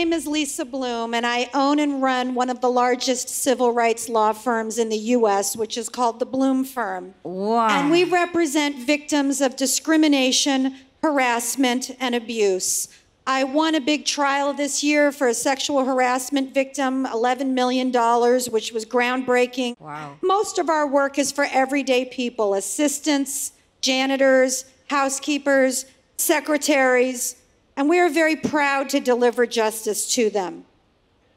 name is Lisa Bloom, and I own and run one of the largest civil rights law firms in the U.S., which is called the Bloom Firm. Wow. And we represent victims of discrimination, harassment, and abuse. I won a big trial this year for a sexual harassment victim, $11 million, which was groundbreaking. Wow. Most of our work is for everyday people, assistants, janitors, housekeepers, secretaries, and we are very proud to deliver justice to them.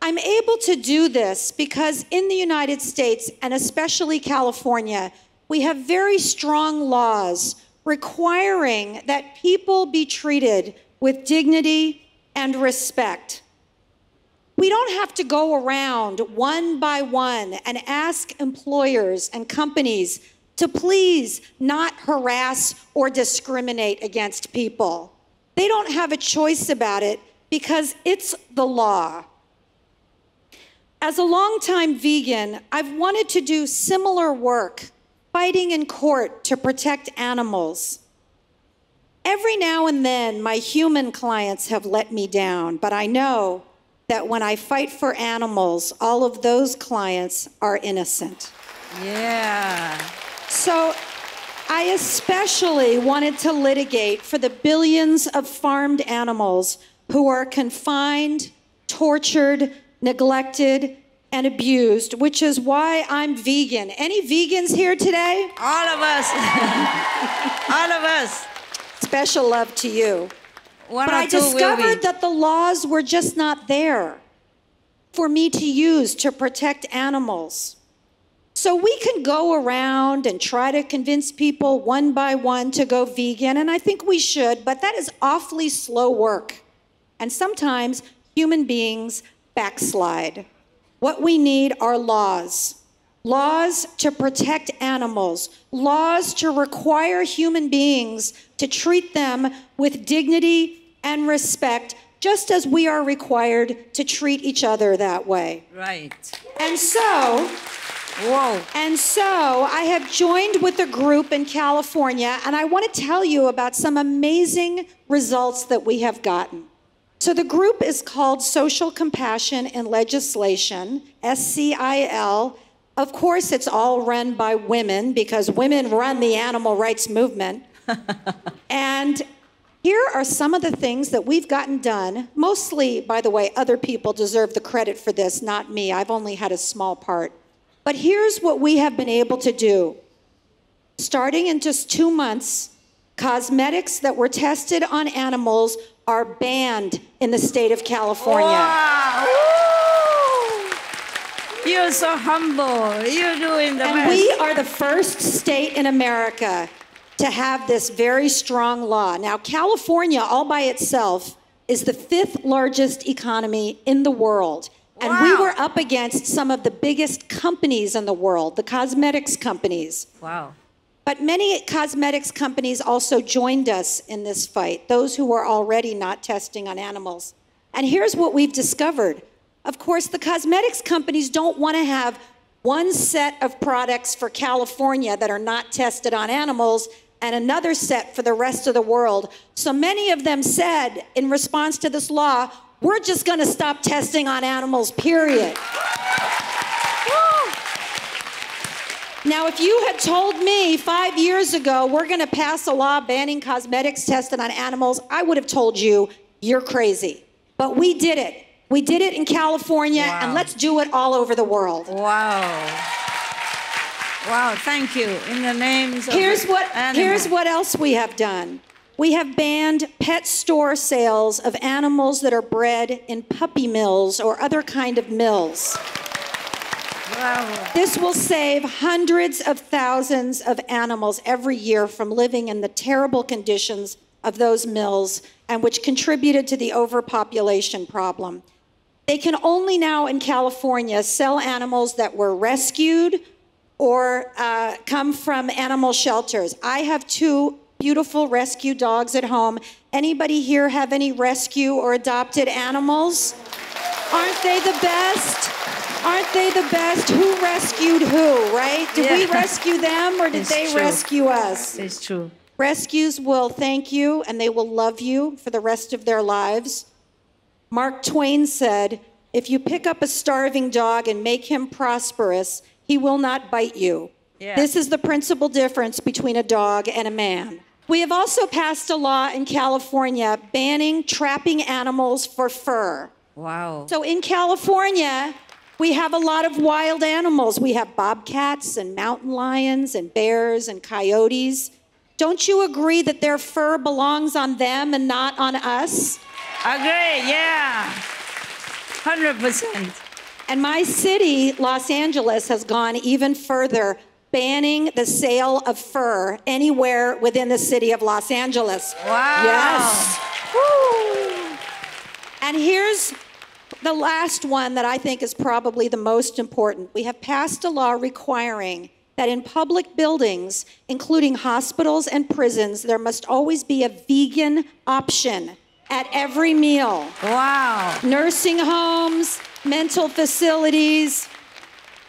I'm able to do this because in the United States, and especially California, we have very strong laws requiring that people be treated with dignity and respect. We don't have to go around one by one and ask employers and companies to please not harass or discriminate against people. They don't have a choice about it because it's the law. As a longtime vegan, I've wanted to do similar work, fighting in court to protect animals. Every now and then, my human clients have let me down, but I know that when I fight for animals, all of those clients are innocent. Yeah. So I especially wanted to litigate for the billions of farmed animals who are confined, tortured, neglected, and abused, which is why I'm vegan. Any vegans here today? All of us. All of us. Special love to you. But I discovered that the laws were just not there for me to use to protect animals. So we can go around and try to convince people one by one to go vegan, and I think we should, but that is awfully slow work. And sometimes human beings backslide. What we need are laws. Laws to protect animals, laws to require human beings to treat them with dignity and respect, just as we are required to treat each other that way. Right. And so I have joined with a group in California, and I want to tell you about some amazing results that we have gotten. So the group is called Social Compassion in Legislation, SCIL. Of course, it's all run by women because women run the animal rights movement. And here are some of the things that we've gotten done. Mostly, by the way, other people deserve the credit for this, not me. I've only had a small part. But here's what we have been able to do. Starting in just 2 months, cosmetics that were tested on animals are banned in the state of California. Wow. You're so humble. You're doing the best. And we are the first state in America to have this very strong law. Now, California all by itself is the 5th largest economy in the world. And we were up against some of the biggest companies in the world, the cosmetics companies. Wow. But many cosmetics companies also joined us in this fight, those who were already not testing on animals. And here's what we've discovered. Of course, the cosmetics companies don't want to have one set of products for California that are not tested on animals and another set for the rest of the world. So many of them said, in response to this law, we're just going to stop testing on animals, period. Now, if you had told me 5 years ago we're going to pass a law banning cosmetics tested on animals, I would have told you, you're crazy. But we did it. We did it in California, and let's do it all over the world. Wow. Wow, thank you. In the names of Here's what else we have done. We have banned pet store sales of animals that are bred in puppy mills or other kind of mills. Wow. This will save hundreds of thousands of animals every year from living in the terrible conditions of those mills, and which contributed to the overpopulation problem. They can only now in California sell animals that were rescued or come from animal shelters. I have 2 beautiful rescue dogs at home. Anybody here have any rescue or adopted animals? Aren't they the best? Aren't they the best? Who rescued who, right? Did we rescue them or did they rescue us? It's true. Rescues will thank you and they will love you for the rest of their lives. Mark Twain said, if you pick up a starving dog and make him prosperous, he will not bite you. Yeah. This is the principal difference between a dog and a man. We have also passed a law in California banning trapping animals for fur. Wow. So in California, we have a lot of wild animals. We have bobcats and mountain lions and bears and coyotes. Don't you agree that their fur belongs on them and not on us? Agree, yeah. 100%. And my city, Los Angeles, has gone even further, banning the sale of fur anywhere within the city of Los Angeles. Wow. Yes. Woo. And here's the last one that I think is probably the most important. We have passed a law requiring that in public buildings, including hospitals and prisons, there must always be a vegan option at every meal. Wow. Nursing homes, mental facilities.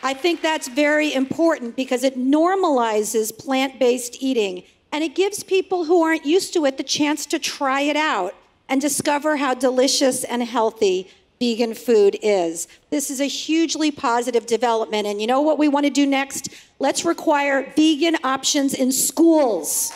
I think that's very important because it normalizes plant-based eating, and it gives people who aren't used to it the chance to try it out and discover how delicious and healthy vegan food is. This is a hugely positive development, and you know what we want to do next? Let's require vegan options in schools.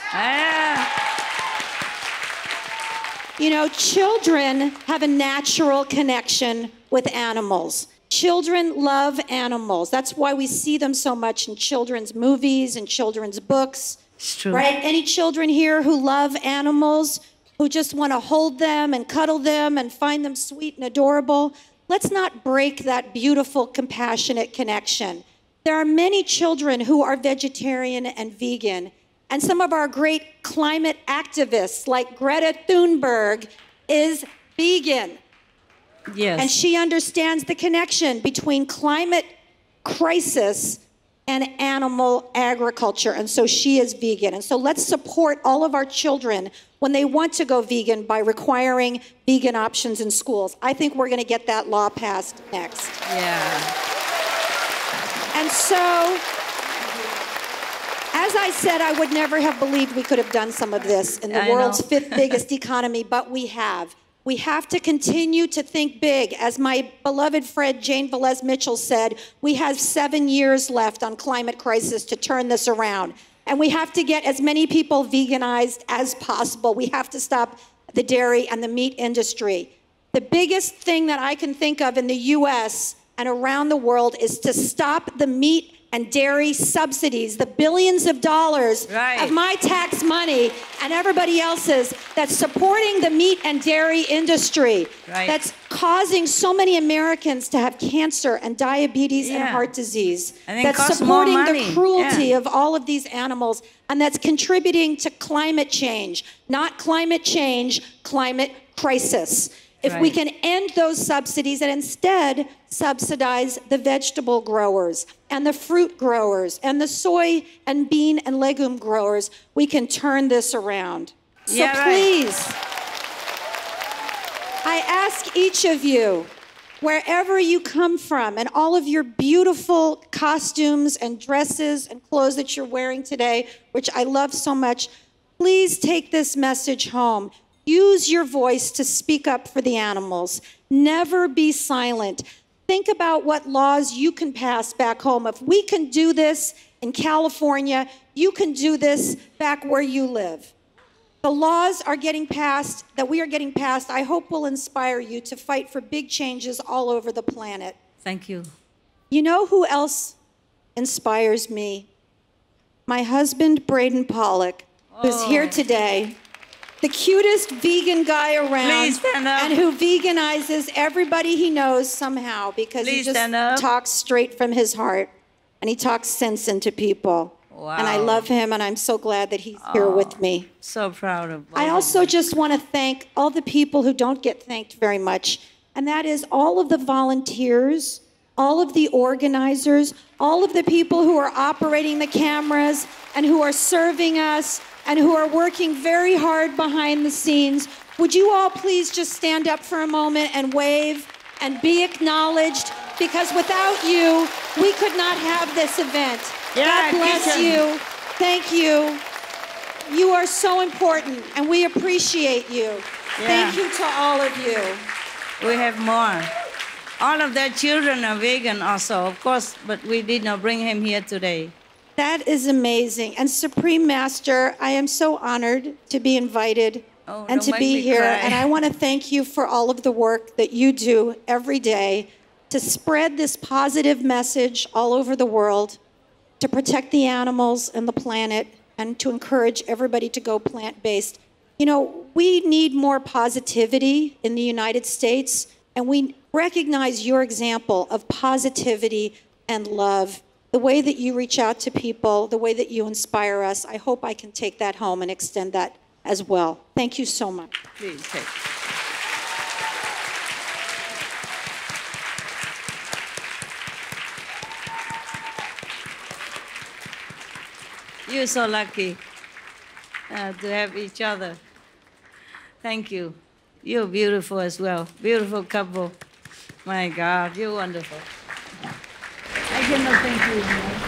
You know, children have a natural connection with animals. Children love animals. That's why we see them so much in children's movies and children's books. It's true. Right? Any children here who love animals, who just want to hold them and cuddle them and find them sweet and adorable? Let's not break that beautiful, compassionate connection. There are many children who are vegetarian and vegan. And some of our great climate activists, like Greta Thunberg, is vegan. Yes. And she understands the connection between climate crisis and animal agriculture. And so she is vegan. And so let's support all of our children when they want to go vegan by requiring vegan options in schools. I think we're going to get that law passed next. Yeah. And so, as I said, I would never have believed we could have done some of this in the world's fifth biggest economy, but we have. We have to continue to think big. As my beloved friend Jane Velez Mitchell said, we have 7 years left on climate crisis to turn this around. And we have to get as many people veganized as possible. We have to stop the dairy and the meat industry. The biggest thing that I can think of in the US and around the world is to stop the meat and dairy subsidies, the billions of dollars of my tax money and everybody else's that's supporting the meat and dairy industry, that's causing so many Americans to have cancer and diabetes and heart disease, that's supporting the cruelty of all of these animals, and that's contributing to climate change, not climate change, climate crisis. If we can end those subsidies and instead subsidize the vegetable growers and the fruit growers and the soy and bean and legume growers, we can turn this around. So please, I ask each of you, wherever you come from, and all of your beautiful costumes and dresses and clothes that you're wearing today, which I love so much, please take this message home. Use your voice to speak up for the animals. Never be silent. Think about what laws you can pass back home. If we can do this in California, you can do this back where you live. The laws are getting passed, that we are getting passed, I hope will inspire you to fight for big changes all over the planet. Thank you. You know who else inspires me? My husband, Braden Pollock, who's here today. The cutest vegan guy around, and who veganizes everybody he knows somehow because he just talks straight from his heart, and he talks sense into people. Wow. And I love him, and I'm so glad that he's here with me. So proud of I also just want to thank all the people who don't get thanked very much, and that is all of the volunteers, all of the organizers, all of the people who are operating the cameras and who are serving us and who are working very hard behind the scenes. Would you all please just stand up for a moment and wave and be acknowledged? Because without you, we could not have this event. God bless you. Thank you. You are so important, and we appreciate you. Thank you to all of you. We have more. All of their children are vegan also, of course, but we did not bring him here today. That is amazing. And Supreme Master, I am so honored to be invited and to be here. And I want to thank you for all of the work that you do every day to spread this positive message all over the world, to protect the animals and the planet, and to encourage everybody to go plant-based. You know, we need more positivity in the United States, and we recognize your example of positivity and love, the way that you reach out to people, the way that you inspire us. I hope I can take that home and extend that as well. Thank you so much. Please take. You're so lucky to have each other. Thank you. You're beautiful as well. Beautiful couple. My God, you're wonderful. I cannot thank you enough.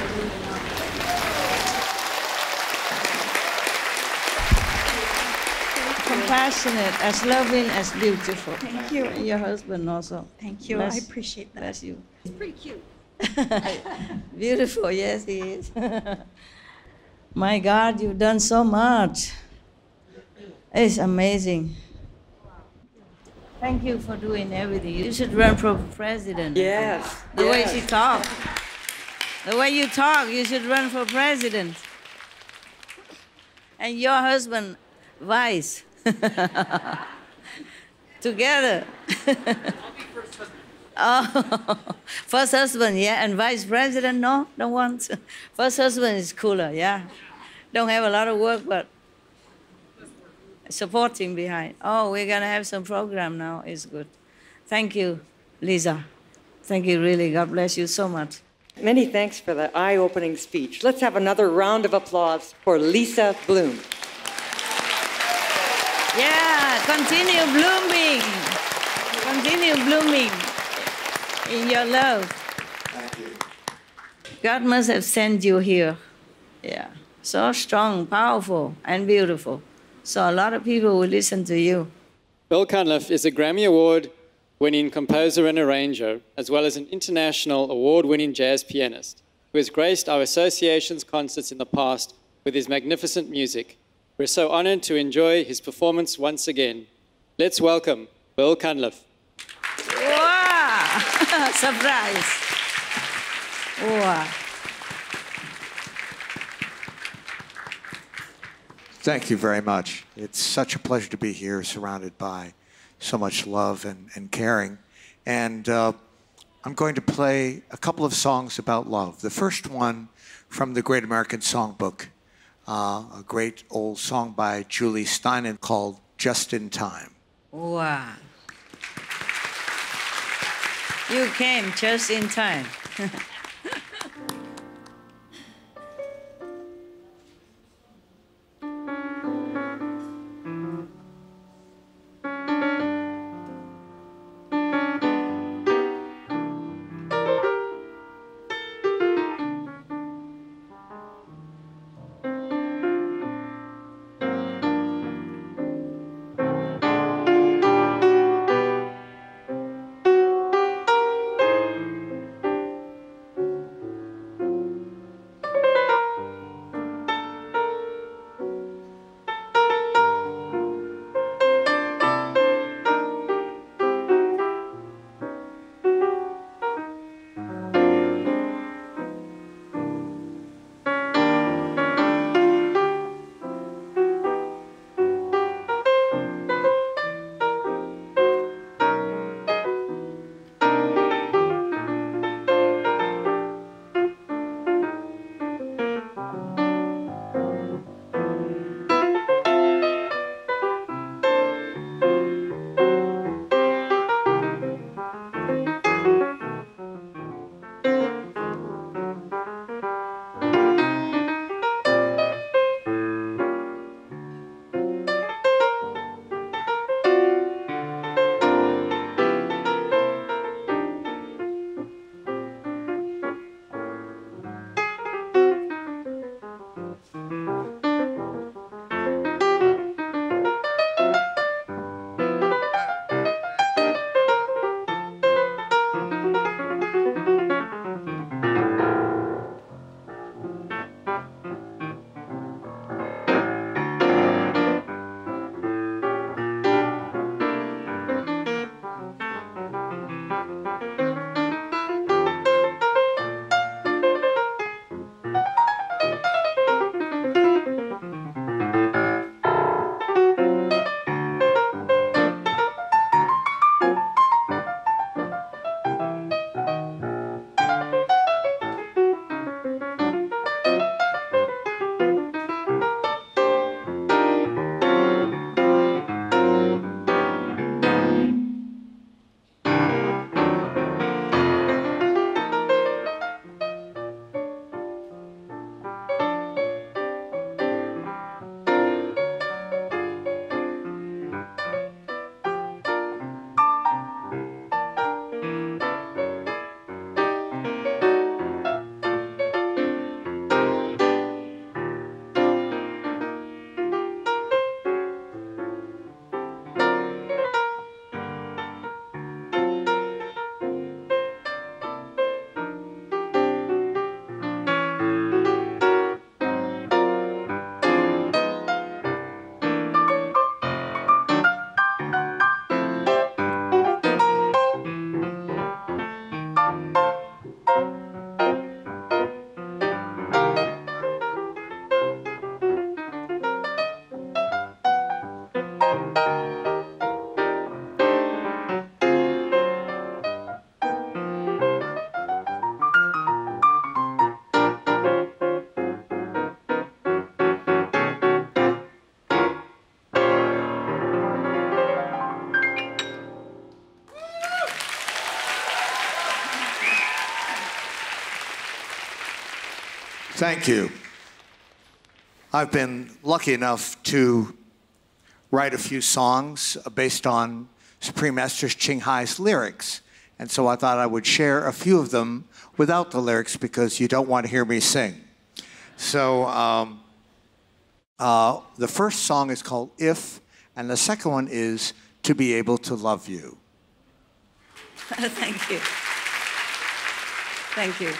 Compassionate, as loving, as beautiful. Thank you. Your husband also. Thank you. Bless, I appreciate that. Bless you. He's pretty cute. Beautiful, yes, he is. My God, you've done so much. It's amazing. Thank you for doing everything. You should run for president. Yes. The way she talks. The way you talk, you should run for president. And your husband, vice. Together. Oh, first husband, yeah, and vice president, no, don't want. First husband is cooler, yeah. Don't have a lot of work, but supporting behind. Oh, we're gonna have some program now. It's good. Thank you, Lisa. Thank you, really. God bless you so much. Many thanks for the eye-opening speech. Let's have another round of applause for Lisa Bloom. Yeah, continue blooming. Continue blooming in your love. Thank you. God must have sent you here. Yeah, so strong, powerful, and beautiful. So a lot of people will listen to you. Bill Cunliffe is a Grammy Award-winning composer and arranger, as well as an international award-winning jazz pianist, who has graced our association's concerts in the past with his magnificent music. We're so honored to enjoy his performance once again. Let's welcome Bill Cunliffe. Wow! Surprise! Wow! Thank you very much. It's such a pleasure to be here, surrounded by so much love and caring. And I'm going to play a couple of songs about love. The first one from the Great American Songbook, a great old song by Julie Steinen called Just in Time. Wow! You came just in time. Thank you. I've been lucky enough to write a few songs based on Supreme Master Ching Hai's lyrics. And so I thought I would share a few of them without the lyrics because you don't want to hear me sing. So the first song is called If, and the second one is To Be Able to Love You. Thank you. Thank you.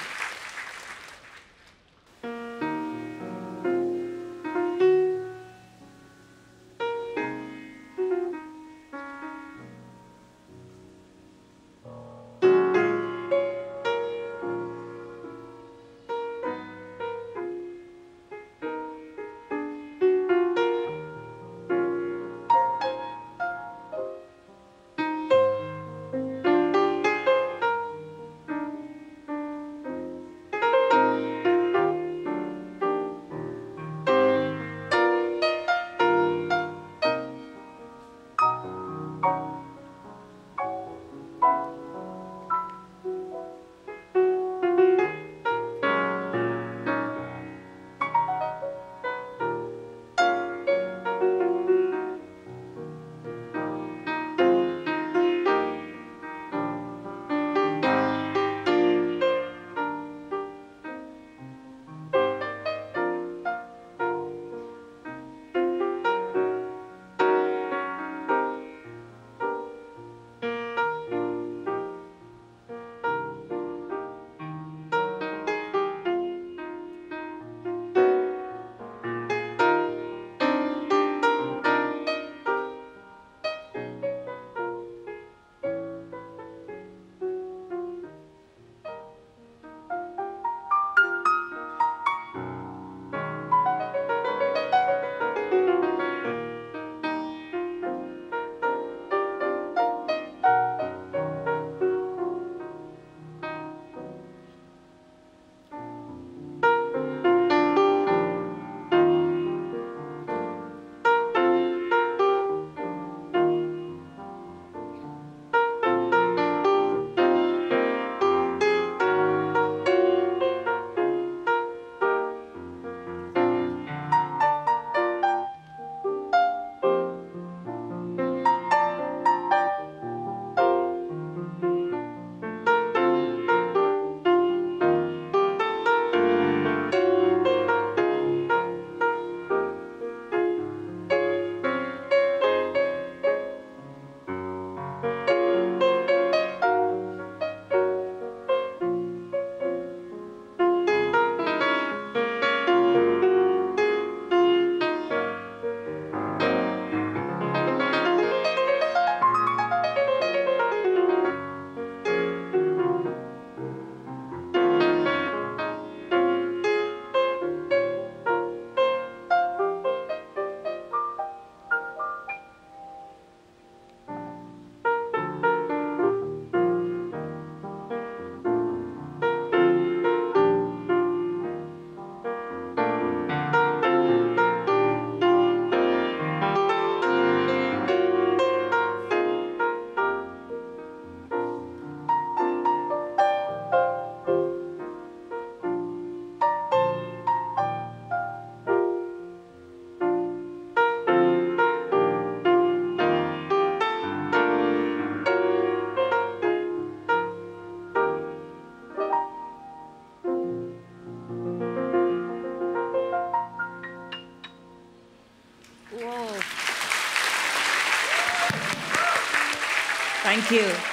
Thank you.